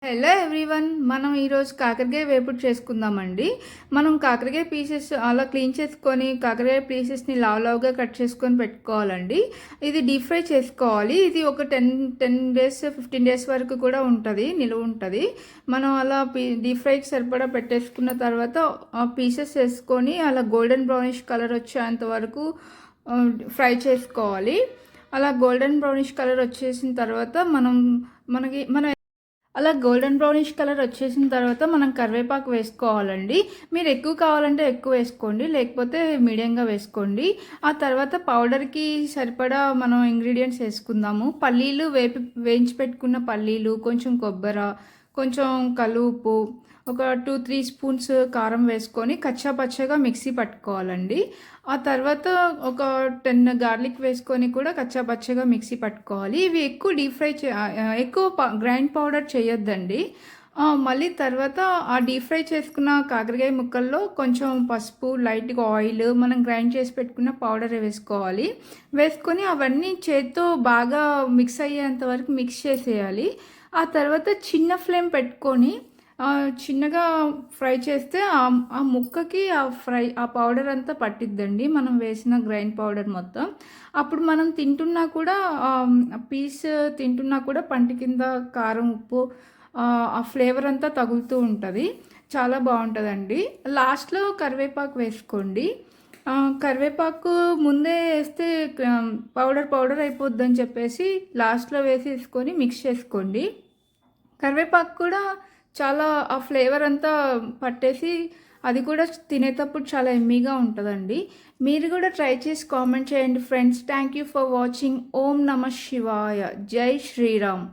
Hello everyone, మనం ఈరోజు కాకరకాయ వేపుడు చేసుకుందామండి. మనం కాకరకాయ పీసెస్ అలా క్లీన్ చేసుకొని కాకరకాయ పీసెస్ని లావుగా కట్ చేసుకొని పెట్టుకోవాలండి. ఇది డీప్ ఫ్రై చేసుకోవాలి. ఇది ఒక 10 డేస్ 15 డేస్ వరకు కూడా ఉంటుంది, నిలువ ఉంటుంది. మనం అలా డీప్ ఫ్రైకి సరిపడా పెట్టేసుకున్న తర్వాత ఆ పీసెస్ వేసుకొని అలా గోల్డెన్ బ్రౌనిష్ కలర్ వచ్చేంత వరకు ఫ్రై చేసుకోవాలి. అలా గోల్డెన్ బ్రౌనిష్ కలర్ వచ్చేసిన తర్వాత మనం అలా గోల్డెన్ బ్రౌనిష్ కలర్ వచ్చేసిన తర్వాత మనం కరివేపాకు వేసుకోవాలండి. మీరు ఎక్కువ కావాలంటే ఎక్కువ వేసుకోండి, లేకపోతే మీడియంగా వేసుకోండి. ఆ తర్వాత పౌడర్కి సరిపడా మనం ఇంగ్రీడియంట్స్ వేసుకుందాము. పల్లీలు వేయించి పెట్టుకున్న పల్లీలు, కొంచెం కొబ్బరి, కొంచెం కలుపు, ఒక 2-3 స్పూన్స్ కారం వేసుకొని కచ్చా పచ్చగా మిక్సీ పట్టుకోవాలండి. ఆ తర్వాత ఒక 10 గార్లిక్ వేసుకొని కూడా కచ్చా పచ్చగా మిక్సీ పట్టుకోవాలి. ఇవి ఎక్కువ ఎక్కువ గ్రైండ్ పౌడర్ చేయొద్దండి. మళ్ళీ తర్వాత ఆ డీప్ ఫ్రై చేసుకున్న కాకరకాయ ముక్కల్లో కొంచెం పసుపు, లైట్గా ఆయిల్, మనం గ్రైండ్ చేసి పెట్టుకున్న పౌడర్ వేసుకోవాలి. వేసుకొని అవన్నీ చేత్తో బాగా మిక్స్ అయ్యేంత వరకు మిక్స్ చేసేయాలి. ఆ తర్వాత చిన్న ఫ్లేమ్ పెట్టుకొని చిన్నగా ఫ్రై చేస్తే ఆ ముక్కకి ఆ పౌడర్ అంతా పట్టిద్దండి, మనం వేసిన గ్రైండ్ పౌడర్ మొత్తం. అప్పుడు మనం తింటున్నా కూడా పీస్ తింటున్నా కూడా పంటి కింద కారం, ఉప్పు, ఆ ఫ్లేవర్ అంతా తగులుతూ ఉంటుంది. చాలా బాగుంటుందండి. లాస్ట్లో కరివేపాకు వేసుకోండి. కరివేపాకు ముందే వేస్తే పౌడర్ అయిపోద్దని చెప్పేసి లాస్ట్లో వేసేసుకొని మిక్స్ చేసుకోండి. కరివేపాకు కూడా చాలా ఆ ఫ్లేవర్ అంతా పట్టేసి అది కూడా తినేటప్పుడు చాలా ఎమ్మీగా ఉంటుందండి. మీరు కూడా ట్రై చేసి కామెంట్ చేయండి friends. Thank you for watching. ఓం నమ శివాయ. జై శ్రీరామ్.